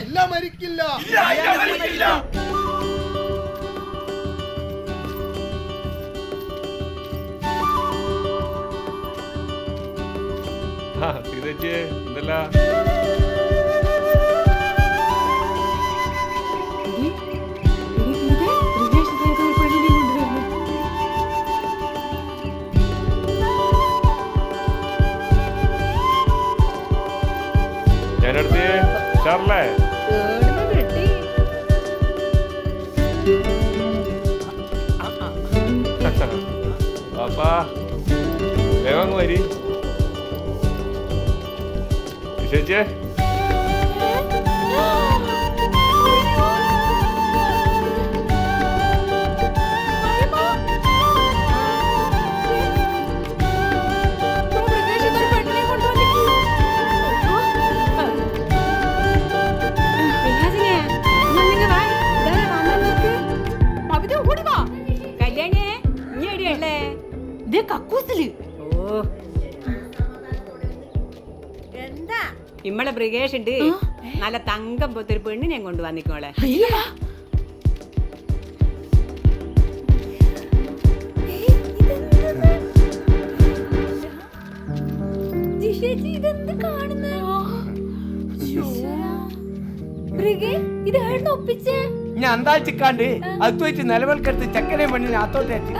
ഇല്ല മരിക്കില്ല. സീതേച്ചി എന്തല്ല ഞാനടുത്ത് ഷാർലേ പാപ്പാ വേഗം വരി ചേച്ചിയെ ഇമ്മളെ ബ്രിഗേഷ് ഉണ്ട് നല്ല തങ്കം പോത്തൊരു പെണ്ണിനെ കൊണ്ട് വന്നിക്കോളെ. ഞാൻ അന്താഴ്ചക്കാണ്ട് അത് വെച്ച് നിലവിൽക്കെടുത്ത് ചക്കരെ പെണ്ണിനെ അത്തോട്ടേറ്റ്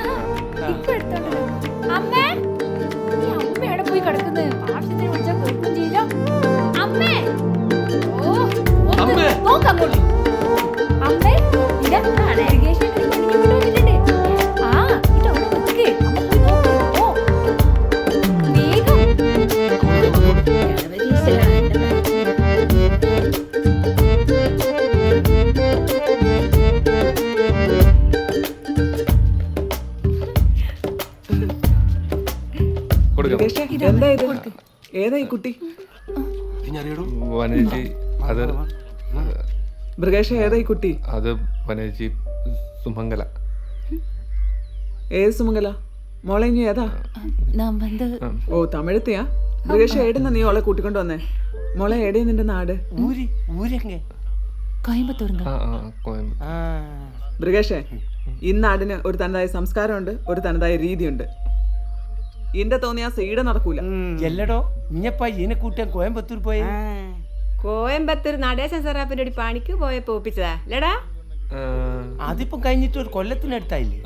അമ്മയുടെ പോയി കിടക്കുന്നത് ആവശ്യത്തിന് വിളിച്ചാൽ കേൾക്കും ചെയ്യില്ല. അമ്മേ നോക്കങ്ങോട്ട് അമ്മേ ഇതാണ് ആ ഇതവിടെ വെക്കേ അമ്മ പോയി നോക്ക്. ഓ വേഗം ഏതായി കുട്ടി വനേജി അത് മൃഗേഷ ഏതായി കുട്ടി അത് വനേജി സുമംഗല ഏത് സുമംഗല മോളെ ഇനി ഏതാ ഓ തമിഴത്തെയാ മൃഗേഷ ഏടുന്ന നീ ഓളെ കൂട്ടിക്കൊണ്ട് വന്നേ മോളെ ഏടേ നിന്റെ നാട് മൃഗേഷേ ഈ നാടിന് ഒരു തനതായ സംസ്കാരമുണ്ട് ഒരു തനതായ രീതിയുണ്ട് ഇന്റെ തോന്നിയാ സീഡ നടക്കൂല എല്ലടോ ഇഞ്ഞപ്പാ ഇതിനെ കൂട്ടാൻ കോയമ്പത്തൂർ പോയി കോയമ്പത്തൂർ നടേശൻ സറാപ്പിന്റെ ഒരു പണിക്ക് പോയപ്പോ ഒപ്പിച്ചതാ അല്ലടാ. അതിപ്പോ കഴിഞ്ഞിട്ട് ഒരു കൊല്ലത്തിനടുത്തായില്ലേ.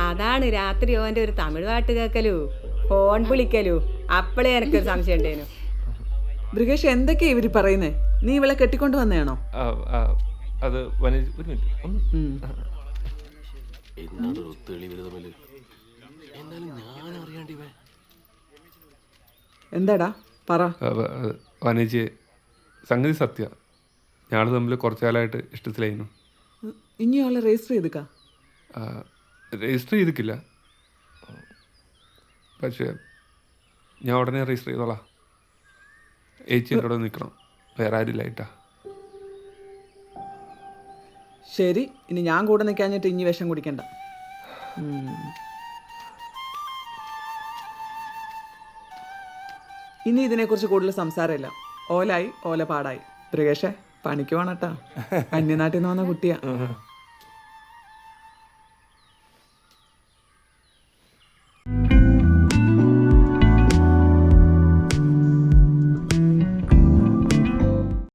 അതാണ് രാത്രി ഓന്റെ ഒരു തമിഴ് പാട്ട് കേക്കലു ഫോൺ വിളിക്കലു അപ്പളേ എനിക്കൊരു സംശയം ഉണ്ടേനു. മൃഗേഷ് എന്തൊക്കെയാ ഇവര് പറയുന്നേ നീ ഇവളെ കെട്ടിക്കൊണ്ട് വന്നേണോ അത് വനേജി ഒരു മിനിറ്റ് എന്താടാ പറ വനേജി സംഗതി സത്യ ഞങ്ങൾ തമ്മിൽ കുറച്ചു കാലമായിട്ട് ഇഷ്ടത്തിലായിരുന്നു. ഇനി അവളെ രജിസ്റ്റർ ചെയ്തിക്കാ രജിസ്റ്റർ ചെയ്തിട്ടില്ല പക്ഷേ ഞാൻ ഉടനെ രജിസ്റ്റർ ചെയ്തോളാം. ഏച്ചി എന്നോട് നിൽക്കണം വേറെ ആരില്ലായിട്ടാ. ശരി ഇനി ഞാൻ കൂടെ നിൽക്കാഞ്ഞിട്ട് ഇനി വിഷം കുടിക്കണ്ട. ഇനി ഇതിനെക്കുറിച്ച് കൂടുതൽ സംസാരമില്ല. ഓലായി ഓല പാടായി. മൃഗേഷേ പണിക്ക് പോണട്ടാ അന്യനാട്ടിൽ നിന്ന് വന്ന കുട്ടിയാ.